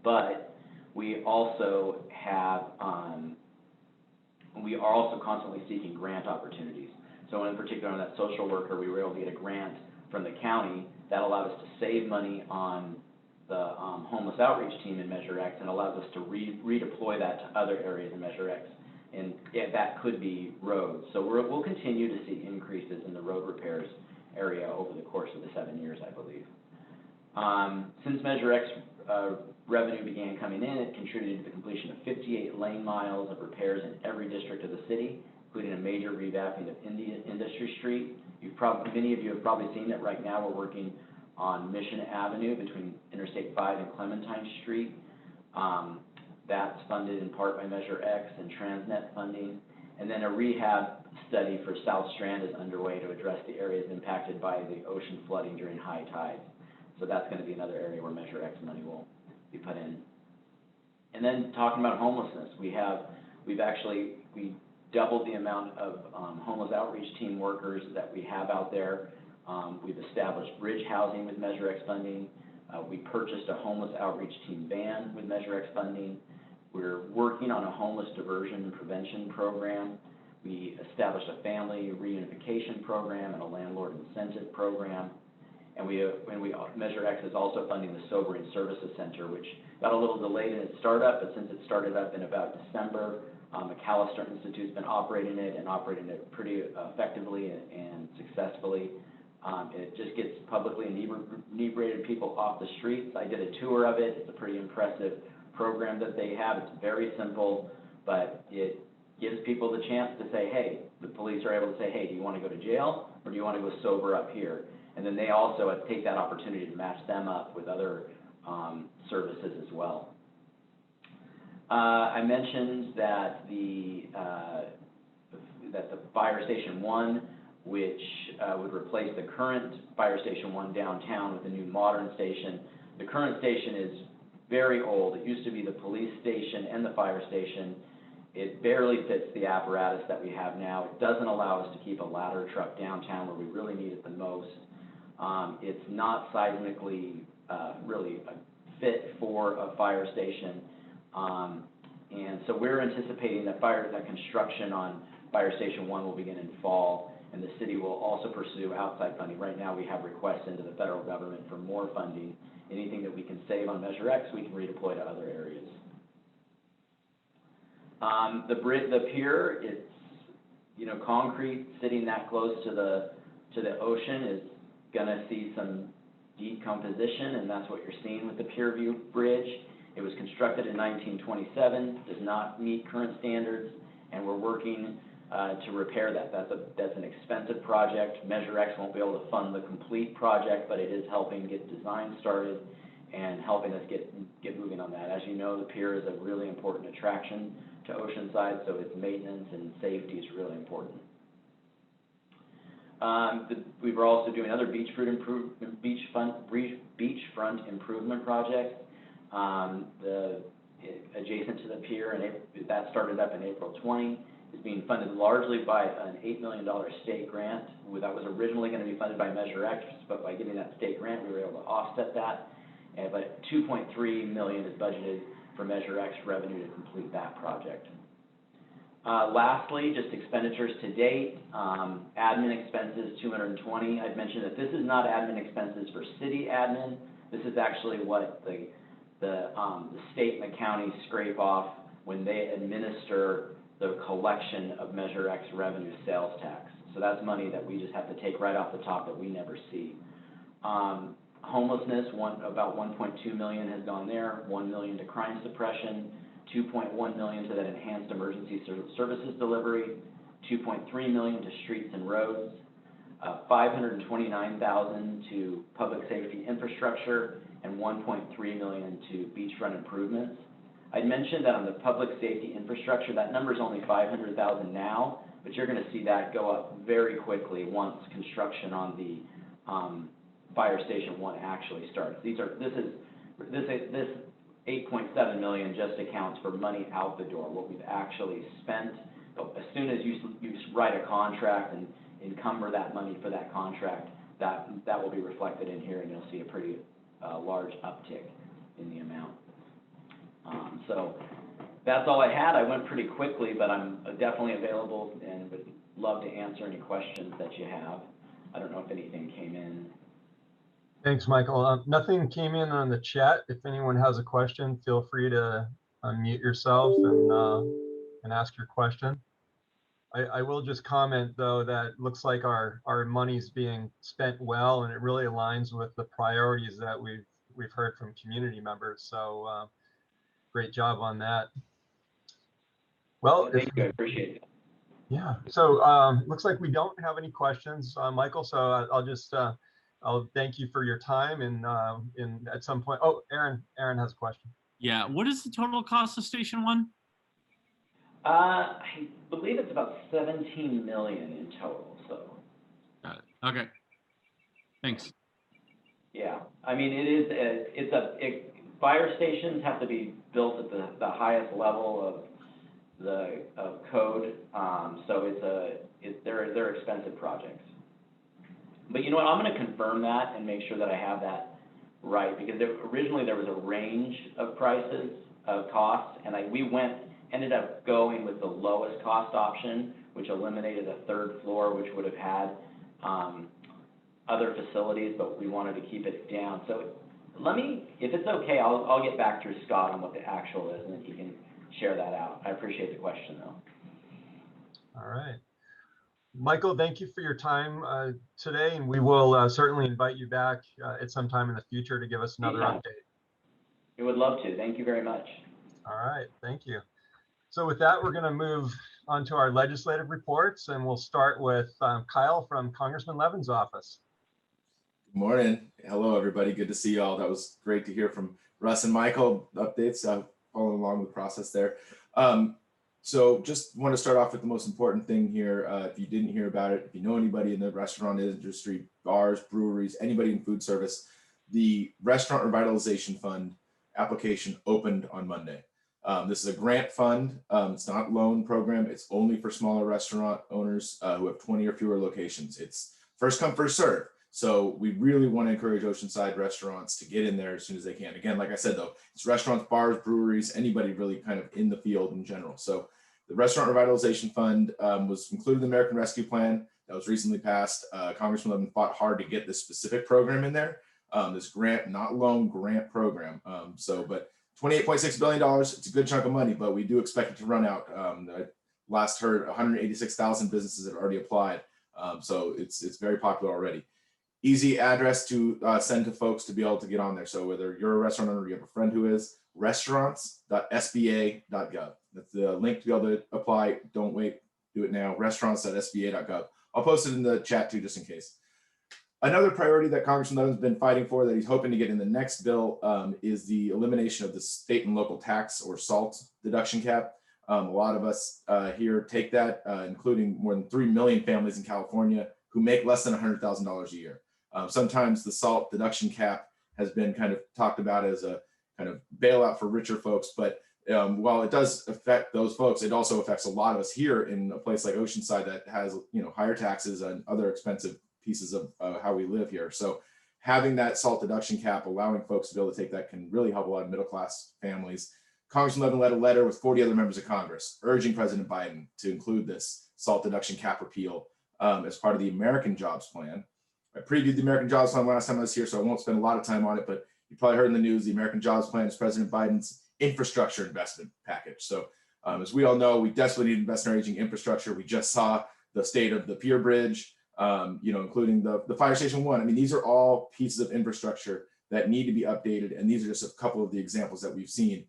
but we also have, we are also constantly seeking grant opportunities. So in particular, on that social worker, we were able to get a grant from the county that allowed us to save money on the homeless outreach team in Measure X, and allows us to redeploy that to other areas in Measure X. And that could be roads. So we'll continue to see increases in the road repairs area over the course of the 7 years, I believe. Since Measure X revenue began coming in, it contributed to the completion of 58 lane miles of repairs in every district of the city, including a major revamping of Industry Street. Many of you have probably seen that right now we're working on Mission Avenue between Interstate 5 and Clementine Street. That's funded in part by Measure X and Transnet funding. And then a rehab study for South Strand is underway to address the areas impacted by the ocean flooding during high tide. So that's going to be another area where Measure X money will be put in. And then talking about homelessness, we doubled the amount of homeless outreach team workers that we have out there. We've established bridge housing with Measure X funding. We purchased a homeless outreach team van with Measure X funding. We're working on a homeless diversion and prevention program. We established a family reunification program and a landlord incentive program. And Measure X is also funding the Sobering Services Center, which got a little delayed in its startup, but since it started up in about December, McAllister Institute's been operating it pretty effectively and successfully. It just gets publicly inebriated people off the streets. I did a tour of it. It's a pretty impressive program that they have. It's very simple, but it gives people the chance to say, hey, the police are able to say, hey, do you want to go to jail or do you want to go sober up here? And then they also take that opportunity to match them up with other services as well. I mentioned that the Fire Station 1, which would replace the current Fire Station 1 downtown with a new modern station. The current station is very old. It used to be the police station and the fire station. It barely fits the apparatus that we have now. It doesn't allow us to keep a ladder truck downtown where we really need it the most. It's not seismically really fit for a fire station. And so we're anticipating that construction on Fire Station 1 will begin in fall, and the city will also pursue outside funding. Right now we have requests into the federal government for more funding. Anything that we can save on Measure X, we can redeploy to other areas. The pier, it's concrete sitting that close to the ocean is going to see some decomposition, and that's what you're seeing with the Pier View Bridge. It was constructed in 1927, does not meet current standards, and we're working to repair that. That's an expensive project. Measure X won't be able to fund the complete project, but it is helping get design started and helping us get moving on that. As you know, the pier is a really important attraction to Oceanside, so its maintenance and safety is really important. We were also doing other beachfront improvement projects adjacent to the pier, and that started up in April 20. Is being funded largely by an $8 million state grant. That was originally going to be funded by Measure X, but by getting that state grant, we were able to offset that. but $2.3 million is budgeted for Measure X revenue to complete that project. Lastly, just expenditures to date, admin expenses, $220. I'd mentioned that this is not admin expenses for city admin. This is actually what the state and the county scrape off when they administer the collection of Measure X revenue sales tax. So that's money that we just have to take right off the top that we never see. Homelessness, about $1.2 million has gone there, $1 million to crime suppression, $2.1 million to that enhanced emergency services delivery, $2.3 million to streets and roads, $529,000 to public safety infrastructure, and $1.3 million to beachfront improvements. I'd mentioned that on the public safety infrastructure, that number is only $500,000 now, but you're going to see that go up very quickly once construction on the Fire Station 1 actually starts. This 8.7 million just accounts for money out the door, what we've actually spent. But as soon as you write a contract and encumber that money for that contract, that will be reflected in here, and you'll see a pretty large uptick in the amount. So that's all I had. I went pretty quickly, but I'm definitely available and would love to answer any questions that you have. I don't know if anything came in. Thanks, Michael. Nothing came in on the chat. If anyone has a question, feel free to unmute yourself and ask your question. I will just comment, though, that it looks like our money's being spent well, and it really aligns with the priorities that we've heard from community members. So great job on that. Well, thank you. I appreciate it. Yeah. So looks like we don't have any questions, Michael. So I'll just I'll thank you for your time, and at some point, oh, Aaron has a question. Yeah, what is the total cost of Station 1? I believe it's about 17 million in total. So. Got it. Okay. Thanks. Yeah, I mean fire stations have to be built at the highest level of code, so they're expensive projects. But you know what, I'm going to confirm that and make sure that I have that right, because originally there was a range of prices of costs, and we ended up going with the lowest cost option, which eliminated a third floor, which would have had other facilities, but we wanted to keep it down. So if it's okay, I'll get back to Scott on what the actual is, and then he can share that out. I appreciate the question, though. All right. Michael, thank you for your time today, and we will certainly invite you back at some time in the future to give us another update. We would love to. Thank you very much. All right. Thank you. So with that, we're going to move on to our legislative reports, and we'll start with Kyle from Congressman Levin's office. Good morning. Hello, everybody. Good to see you all. That was great to hear from Russ and Michael. Updates, following along the process there. So just want to start off with the most important thing here. If you didn't hear about it, if you know anybody in the restaurant industry, bars, breweries, anybody in food service, the Restaurant Revitalization Fund application opened on Monday. This is a grant fund. It's not a loan program. It's only for smaller restaurant owners who have 20 or fewer locations. It's first come, first serve. So we really want to encourage Oceanside restaurants to get in there as soon as they can. Again, like I said, though, it's restaurants, bars, breweries, anybody really kind of in the field in general. So the Restaurant Revitalization Fund was included in the American Rescue Plan that was recently passed. Congressman Levin fought hard to get this specific program in there, this grant, not loan, grant program. But $28.6 billion, it's a good chunk of money, but we do expect it to run out. I last heard 186,000 businesses have already applied. So it's very popular already. Easy address to send to folks to be able to get on there. So whether you're a restaurant owner or you have a friend who is, restaurants.sba.gov. That's the link to be able to apply. Don't wait, do it now, restaurants.sba.gov. I'll post it in the chat too, just in case. Another priority that Congressman Levin's been fighting for that he's hoping to get in the next bill is the elimination of the state and local tax or SALT deduction cap. A lot of us here take that, including more than 3 million families in California who make less than $100,000 a year. Sometimes the SALT deduction cap has been kind of talked about as a kind of bailout for richer folks, but while it does affect those folks, it also affects a lot of us here in a place like Oceanside that has higher taxes and other expensive pieces of how we live here. So having that SALT deduction cap, allowing folks to be able to take that can really help a lot of middle-class families. Congressman Levin led a letter with 40 other members of Congress urging President Biden to include this SALT deduction cap repeal as part of the American Jobs Plan. I previewed the American Jobs Plan last time I was here, so I won't spend a lot of time on it, but you probably heard in the news, the American Jobs Plan is President Biden's infrastructure investment package. So as we all know, we desperately need to invest in our aging infrastructure. We just saw the state of the Pier Bridge, including the Fire Station 1. I mean, these are all pieces of infrastructure that need to be updated. And these are just a couple of the examples that we've seen.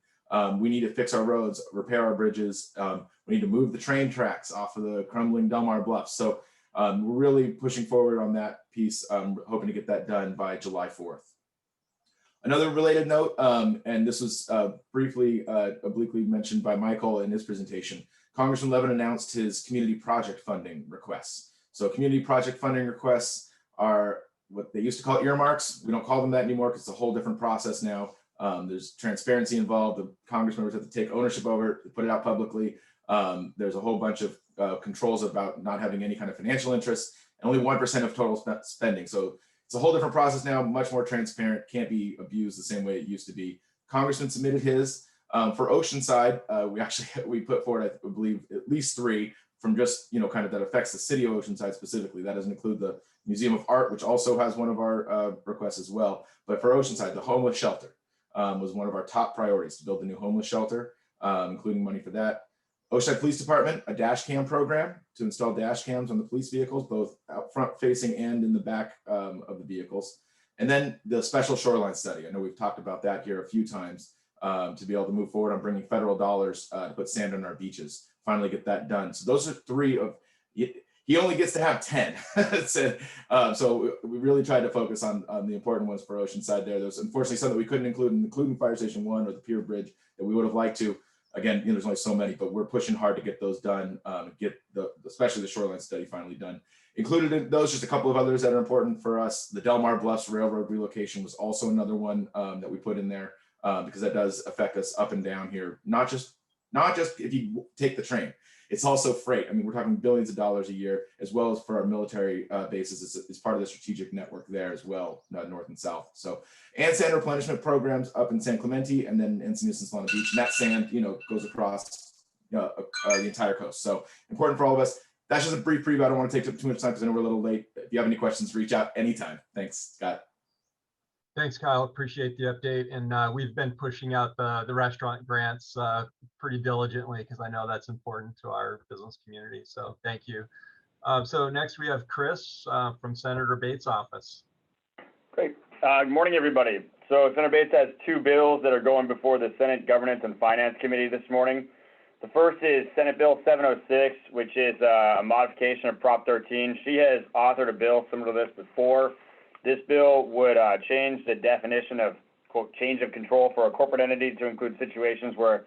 We need to fix our roads, repair our bridges. We need to move the train tracks off of the crumbling Delmar Bluffs. So we're really pushing forward on that piece, hoping to get that done by July 4th. Another related note, and this was briefly, obliquely mentioned by Michael in his presentation, Congressman Levin announced his community project funding requests. So community project funding requests are what they used to call earmarks. We don't call them that anymore because it's a whole different process now. There's transparency involved. The Congress members have to take ownership over it, put it out publicly. There's a whole bunch of controls about not having any kind of financial interest, and only 1% of total spending. So it's a whole different process now, much more transparent, can't be abused the same way it used to be. Congressman submitted his. For Oceanside, we put forward, I believe, at least 3 from just, kind of that affects the city of Oceanside specifically. That doesn't include the Museum of Art, which also has one of our requests as well. But for Oceanside, the homeless shelter was one of our top priorities, to build the new homeless shelter, including money for that. Oceanside Police Department, a dash cam program to install dash cams on the police vehicles, both out front facing and in the back of the vehicles. And then the special shoreline study. I know we've talked about that here a few times, to be able to move forward on bringing federal dollars to put sand on our beaches, finally get that done. So those are 3 of, he only gets to have 10. So we really tried to focus on the important ones for Oceanside there. There's unfortunately some that we couldn't include, including Fire Station 1 or the Pier Bridge that we would have liked to. Again, there's only so many, but we're pushing hard to get those done, get especially the shoreline study finally done. Included in those, just a couple of others that are important for us. The Delmar Bluffs Railroad relocation was also another one that we put in there because that does affect us up and down here. Not just if you take the train, it's also freight. I mean, we're talking billions of dollars a year, as well as for our military bases. It's part of the strategic network there as well, north and south. So, and sand replenishment programs up in San Clemente and then Encinitas and Solana Beach. And that sand, goes across the entire coast. So important for all of us. That's just a brief preview. I don't want to take too much time because I know we're a little late. If you have any questions, reach out anytime. Thanks, Scott. Thanks, Kyle. Appreciate the update. And we've been pushing out the restaurant grants pretty diligently because I know that's important to our business community. So thank you. So next we have Chris from Senator Bates' office. Great. Good morning, everybody. So Senator Bates has 2 bills that are going before the Senate Governance and Finance Committee this morning. The first is Senate Bill 706, which is a modification of Prop 13. She has authored a bill similar to this before. This bill would change the definition of, quote, change of control for a corporate entity to include situations where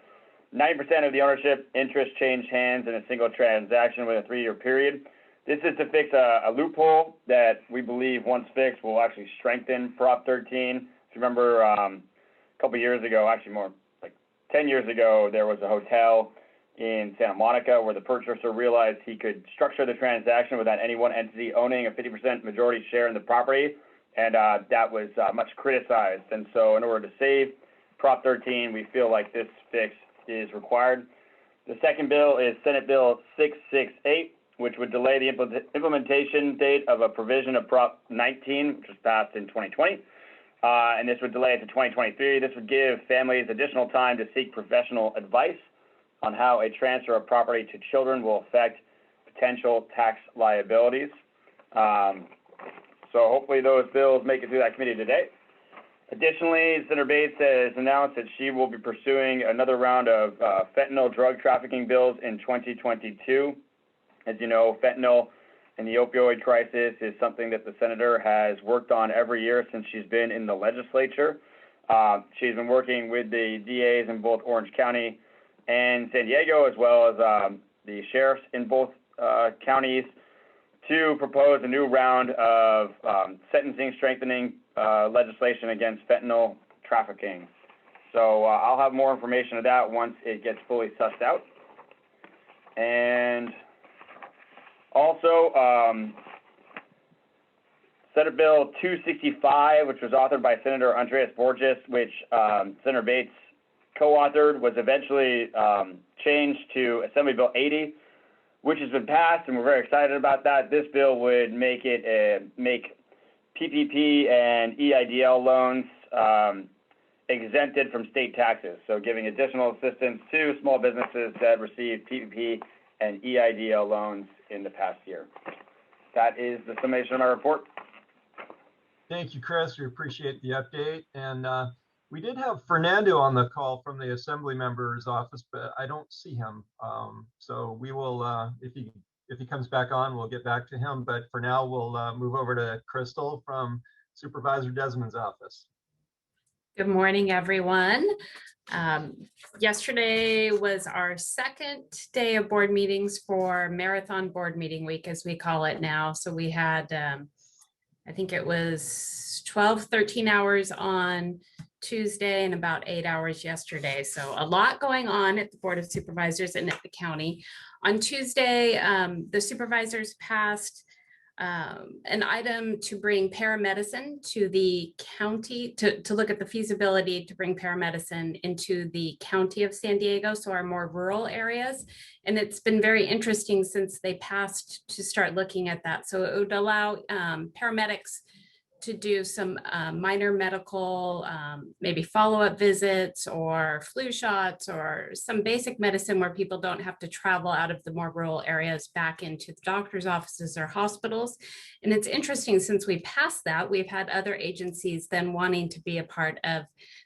90% of the ownership interest change hands in a single transaction within a 3-year period. This is to fix a loophole that we believe, once fixed, will actually strengthen Prop 13. If you remember, a couple years ago, actually more like 10 years ago, there was a hotel in Santa Monica where the purchaser realized he could structure the transaction without any one entity owning a 50% majority share in the property, and that was much criticized. And so in order to save Prop 13, we feel like this fix is required. The second bill is Senate Bill 668, which would delay the implementation date of a provision of Prop 19, which was passed in 2020. And this would delay it to 2023. This would give families additional time to seek professional advice on how a transfer of property to children will affect potential tax liabilities. So hopefully those bills make it through that committee today. Additionally, Senator Bates has announced that she will be pursuing another round of fentanyl drug trafficking bills in 2022. As you know, fentanyl and the opioid crisis is something that the senator has worked on every year since she's been in the legislature. She's been working with the DAs in both Orange County and San Diego, as well as the sheriffs in both counties, to propose a new round of sentencing strengthening legislation against fentanyl trafficking. So I'll have more information on that once it gets fully sussed out. And also, Senate Bill 265, which was authored by Senator Andreas Borges, which Senator Bates co-authored, was eventually changed to Assembly Bill 80, which has been passed, and we're very excited about that. This bill would make it make PPP and EIDL loans exempted from state taxes, so giving additional assistance to small businesses that received PPP and EIDL loans in the past year. That is the summation of my report. Thank you, Chris. We appreciate the update. And we did have Fernando on the call from the Assembly member's office, but I don't see him. So we will, if he comes back on, we'll get back to him. But for now, we'll move over to Crystal from Supervisor Desmond's office. Good morning, everyone. Yesterday was our second day of board meetings for Marathon Board Meeting Week, as we call it now. So we had, I think it was 12, 13 hours on Tuesday and about 8 hours yesterday. So a lot going on at the Board of Supervisors and at the county. On Tuesday, the supervisors passed an item to bring paramedicine to the county, to look at the feasibility to bring paramedicine into the county of San Diego, so our more rural areas. And it's been very interesting since they passed to start looking at that. So it would allow paramedics to do some minor medical, maybe follow-up visits or flu shots or some basic medicine where people don't have to travel out of the more rural areas back into the doctor's offices or hospitals. And it's interesting, since we passed that, we've had other agencies then wanting to be a part of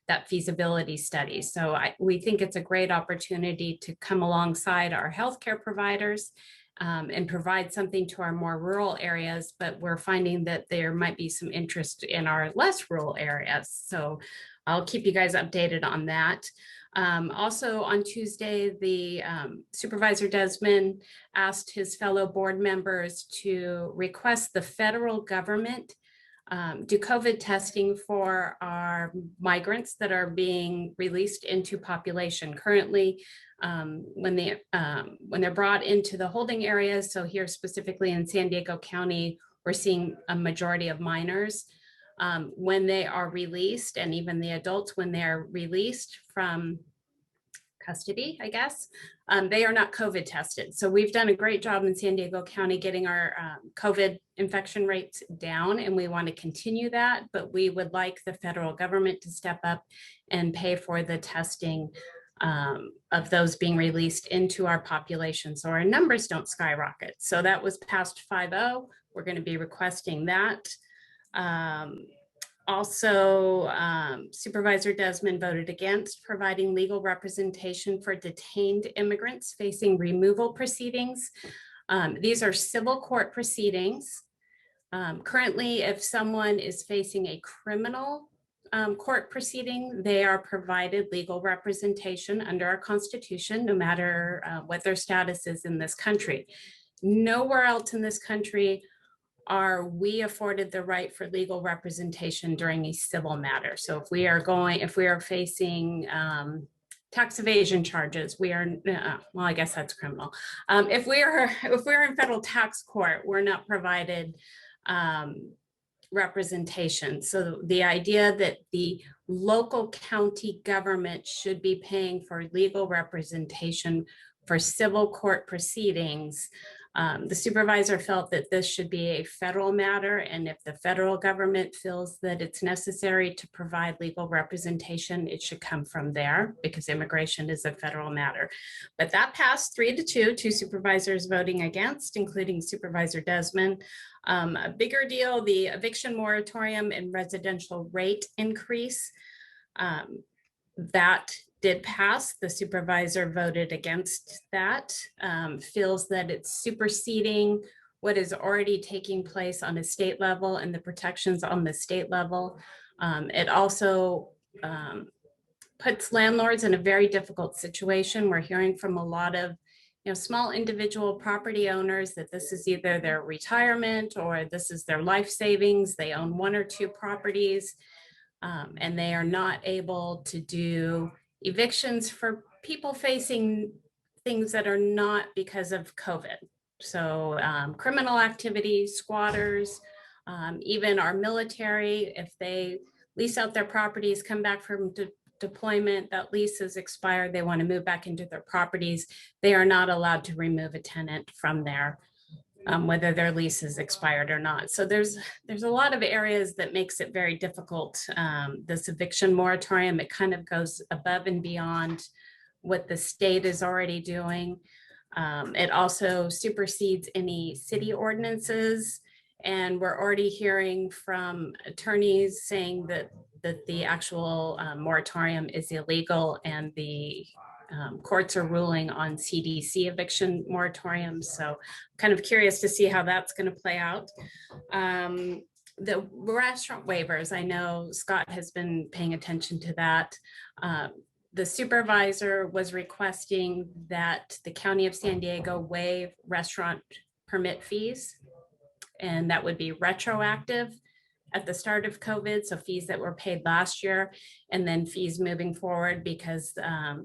that feasibility study. So we think it's a great opportunity to come alongside our healthcare providers and provide something to our more rural areas, but we're finding that there might be some interest in our less rural areas. So I'll keep you guys updated on that. Also on Tuesday, the Supervisor Desmond asked his fellow board members to request the federal government do COVID testing for our migrants that are being released into population. Currently, when they're brought into the holding areas, so here specifically in San Diego County, we're seeing a majority of minors. When they are released, and even the adults when they're released from custody, I guess, they are not COVID tested. So we've done a great job in San Diego County getting our COVID infection rates down, and we want to continue that, but we would like the federal government to step up and pay for the testing of those being released into our population, so our numbers don't skyrocket. So that was passed 5-0. We're going to be requesting that. Also, Supervisor Desmond voted against providing legal representation for detained immigrants facing removal proceedings. These are civil court proceedings. Currently, if someone is facing a criminal court proceeding, they are provided legal representation under our Constitution, no matter what their status is in this country. Nowhere else in this country are we afforded the right for legal representation during a civil matter. So if we are facing tax evasion charges, we are, well, I guess that's criminal. If we're in federal tax court, we're not provided representation. So the idea that the local county government should be paying for legal representation for civil court proceedings, the supervisor felt that this should be a federal matter, and if the federal government feels that it's necessary to provide legal representation, it should come from there, because immigration is a federal matter. But that passed 3-2, 2 supervisors voting against, including Supervisor Desmond. A bigger deal, the eviction moratorium and residential rate increase, that did pass. The supervisor voted against that, feels that it's superseding what is already taking place on a state level and the protections on the state level. It also puts landlords in a very difficult situation. We're hearing from a lot of small individual property owners that this is either their retirement or this is their life savings. They own 1 or 2 properties, and they are not able to do evictions for people facing things that are not because of COVID. So criminal activity, squatters, Even our military, if they lease out their properties, come back from deployment, that lease is expired, they want to move back into their properties, they are not allowed to remove a tenant from there, whether their lease is expired or not. So there's a lot of areas that makes it very difficult. This eviction moratorium, it kind of goes above and beyond what the state is already doing. It also supersedes any city ordinances. And we're already hearing from attorneys saying that the actual moratorium is illegal, and the courts are ruling on CDC eviction moratoriums. So kind of curious to see how that's going to play out. The restaurant waivers, I know Scott has been paying attention to that. The supervisor was requesting that the County of San Diego waive restaurant permit fees, and that would be retroactive at the start of COVID. So fees that were paid last year, and then fees moving forward because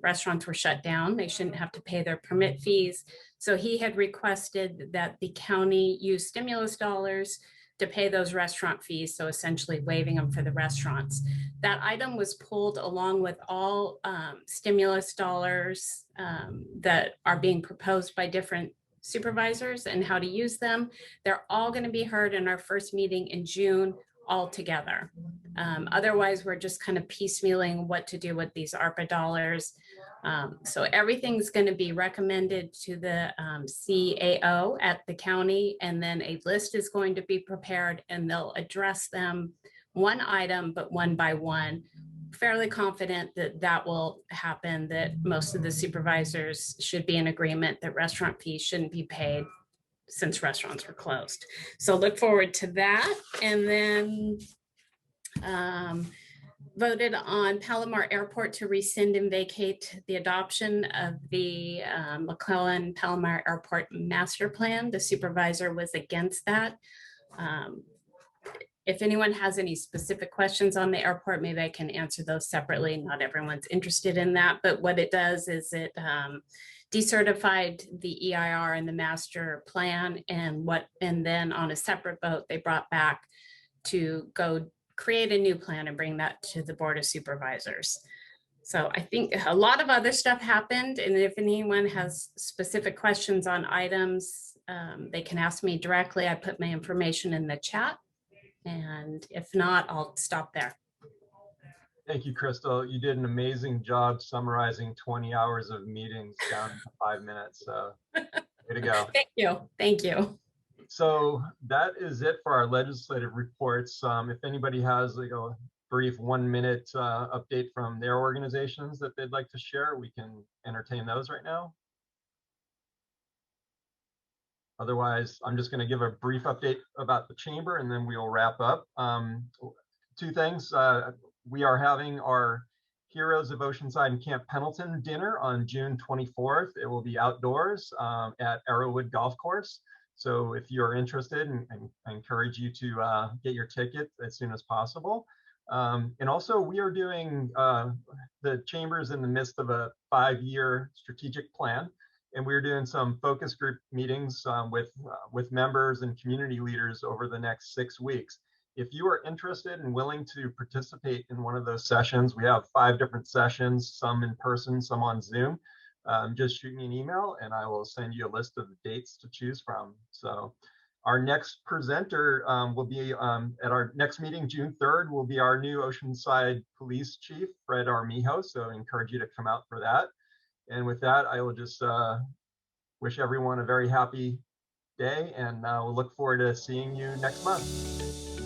restaurants were shut down. They shouldn't have to pay their permit fees. So he had requested that the county use stimulus dollars to pay those restaurant fees. So essentially waiving them for the restaurants. That item was pulled along with all stimulus dollars that are being proposed by different supervisors and how to use them. They're all going to be heard in our first meeting in June all together. Otherwise, we're just kind of piecemealing what to do with these ARPA dollars. So everything's going to be recommended to the CAO at the county, and then a list is going to be prepared, and they'll address them one item, but one by one. Fairly confident that that will happen, that most of the supervisors should be in agreement that restaurant fees shouldn't be paid since restaurants were closed. So look forward to that. And then voted on Palomar Airport to rescind and vacate the adoption of the McClellan Palomar Airport Master Plan. The supervisor was against that. If anyone has any specific questions on the airport, maybe I can answer those separately. Not everyone's interested in that, but what it does is it decertified the EIR and the master plan, and then on a separate vote, they brought back to go create a new plan and bring that to the Board of Supervisors. So I think a lot of other stuff happened, and if anyone has specific questions on items, they can ask me directly. I put my information in the chat. And if not, I'll stop there. Thank you, Crystal. You did an amazing job summarizing 20 hours of meetings down to 5 minutes. So way to go. Thank you. Thank you. So that is it for our legislative reports. If anybody has like a brief 1 minute update from their organizations that they'd like to share, we can entertain those right now. Otherwise, I'm just going to give a brief update about the chamber, and then we'll wrap up. Two things. We are having our Heroes of Oceanside and Camp Pendleton dinner on June 24th. It will be outdoors at Arrowwood Golf Course. So if you're interested, I encourage you to get your ticket as soon as possible. And also, we are doing the chamber's in the midst of a 5-year strategic plan. And we're doing some focus group meetings with members and community leaders over the next 6 weeks. If you are interested and willing to participate in one of those sessions, we have 5 different sessions, some in person, some on Zoom. Just shoot me an email and I will send you a list of the dates to choose from. So our next presenter will be at our next meeting, June 3rd, will be our new Oceanside Police Chief, Fred Armijo. So I encourage you to come out for that. And with that, I will just wish everyone a very happy day, and we'll look forward to seeing you next month.